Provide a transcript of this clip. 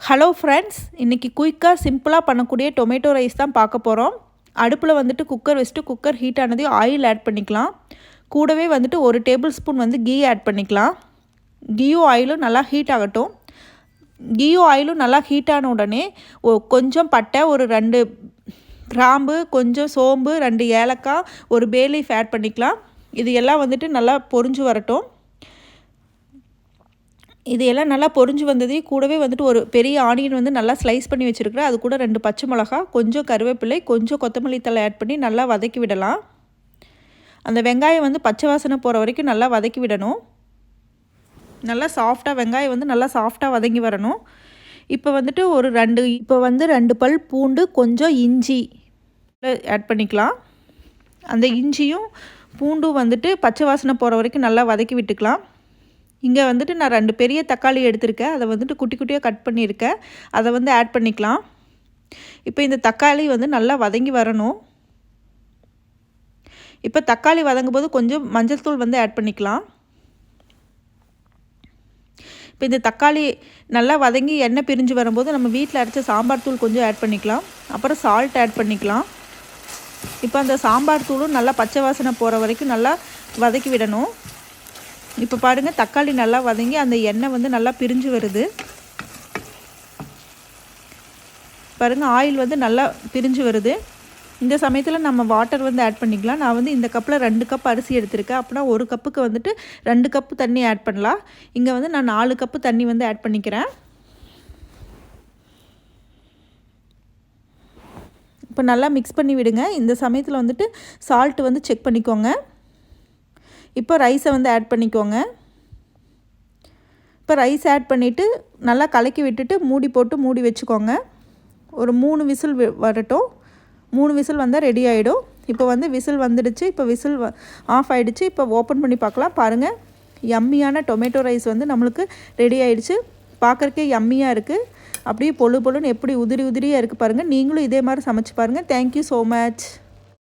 Hello friends, இன்றைக்கி குயிக்காக சிம்பிளாக பண்ணக்கூடிய டொமேட்டோ ரைஸ் தான் பார்க்க போகிறோம். அடுப்பில் வந்துட்டு குக்கர் வச்சுட்டு குக்கர் ஹீட் ஆனதையும் ஆயில் ஆட் பண்ணிக்கலாம். கூடவே வந்துட்டு 1 டேபிள் ஸ்பூன் வந்து கீ ஆட் பண்ணிக்கலாம். கீயும் ஆயிலும் நல்லா ஹீட் ஆகட்டும். கீயும் ஆயிலும் நல்லா ஹீட் ஆன உடனே கொஞ்சம் பட்டை, ஒரு 2 கிராம்பு, கொஞ்சம் சோம்பு, 2 ஏலக்காய், ஒரு பே லீஃப் ஆட் பண்ணிக்கலாம். இது எல்லாம் வந்துட்டு நல்லா பொரிஞ்சு வரட்டும். இது எல்லாம் நல்லா பொரிஞ்சு வந்ததையும் கூடவே வந்துட்டு ஒரு பெரிய ஆனியன் வந்து நல்லா ஸ்லைஸ் பண்ணி வச்சுருக்கிறேன். அது கூட 2 பச்சை மிளகா, கொஞ்சம் கருவேப்பிலை, கொஞ்சம் கொத்தமல்லி தழை ஆட் பண்ணி நல்லா வதக்கி விடலாம். அந்த வெங்காயம் வந்து பச்சை வாசனை போகிற வரைக்கும் நல்லா வதக்கி விடணும். நல்லா சாஃப்டாக வெங்காயம் வந்து நல்லா சாஃப்டாக வதங்கி வரணும். இப்போ வந்துட்டு ஒரு 2 பல் பூண்டு, கொஞ்சம் இஞ்சி ஆட் பண்ணிக்கலாம். அந்த இஞ்சியும் பூண்டும் வந்துட்டு பச்சை வாசனை போகிற வரைக்கும் நல்லா வதக்கி விட்டுக்கலாம். இங்கே வந்துட்டு நான் 2 பெரிய தக்காளி எடுத்திருக்கேன். அதை வந்துட்டு குட்டி குட்டியாக கட் பண்ணியிருக்கேன். அதை வந்து ஆட் பண்ணிக்கலாம். இப்போ இந்த தக்காளி வந்து நல்லா வதங்கி வரணும். இப்போ தக்காளி வதங்கும் போது கொஞ்சம் மஞ்சள் தூள் வந்து ஆட் பண்ணிக்கலாம். இப்போ இந்த தக்காளி நல்லா வதங்கி எண்ணெய் பிரிஞ்சு வரும்போது நம்ம வீட்டில் அரைச்ச சாம்பார் தூள் கொஞ்சம் ஆட் பண்ணிக்கலாம். அப்புறம் சால்ட் ஆட் பண்ணிக்கலாம். இப்போ அந்த சாம்பார் தூளும் நல்லா பச்சை வாசனை போகிற வரைக்கும் நல்லா வதக்கி விடணும். இப்போ பாருங்கள், தக்காளி நல்லா வதங்கி அந்த எண்ணெய் வந்து நல்லா பிரிஞ்சு வருது. பாருங்கள், ஆயில் வந்து நல்லா பிரிஞ்சு வருது. இந்த சமயத்தில் நம்ம வாட்டர் வந்து ஆட் பண்ணிக்கலாம். நான் வந்து இந்த கப்பில் 2 கப் அரிசி எடுத்திருக்கேன். அப்படின்னா 1 கப்புக்கு வந்துட்டு 2 கப்பு தண்ணி ஆட் பண்ணலாம். இங்கே வந்து நான் 4 கப்பு தண்ணி வந்து ஆட் பண்ணிக்கிறேன். இப்போ நல்லா மிக்ஸ் பண்ணி விடுங்க. இந்த சமயத்தில் வந்துட்டு சால்ட்டு வந்து செக் பண்ணிக்கோங்க. இப்போ ரைஸை வந்து ஆட் பண்ணிக்கோங்க. இப்போ ரைஸ் ஆட் பண்ணிவிட்டு நல்லா கலக்கி விட்டுட்டு மூடி வச்சுக்கோங்க. ஒரு 3 விசில் வரட்டும். 3 விசில் வந்தால் ரெடி ஆகிடும். இப்போ வந்து விசில் வந்துடுச்சு. இப்போ விசில் ஆஃப் ஆகிடுச்சு. இப்போ ஓப்பன் பண்ணி பார்க்கலாம். பாருங்கள், யம்மியான டொமேட்டோ ரைஸ் வந்து நம்மளுக்கு ரெடி ஆகிடுச்சு. பார்க்குறக்கே யம்மியாக இருக்குது. அப்படியே பொழுன்னு எப்படி உதிரியாக இருக்குது பாருங்கள். நீங்களும் இதே மாதிரி சமைச்சு பாருங்கள். Thank you so much.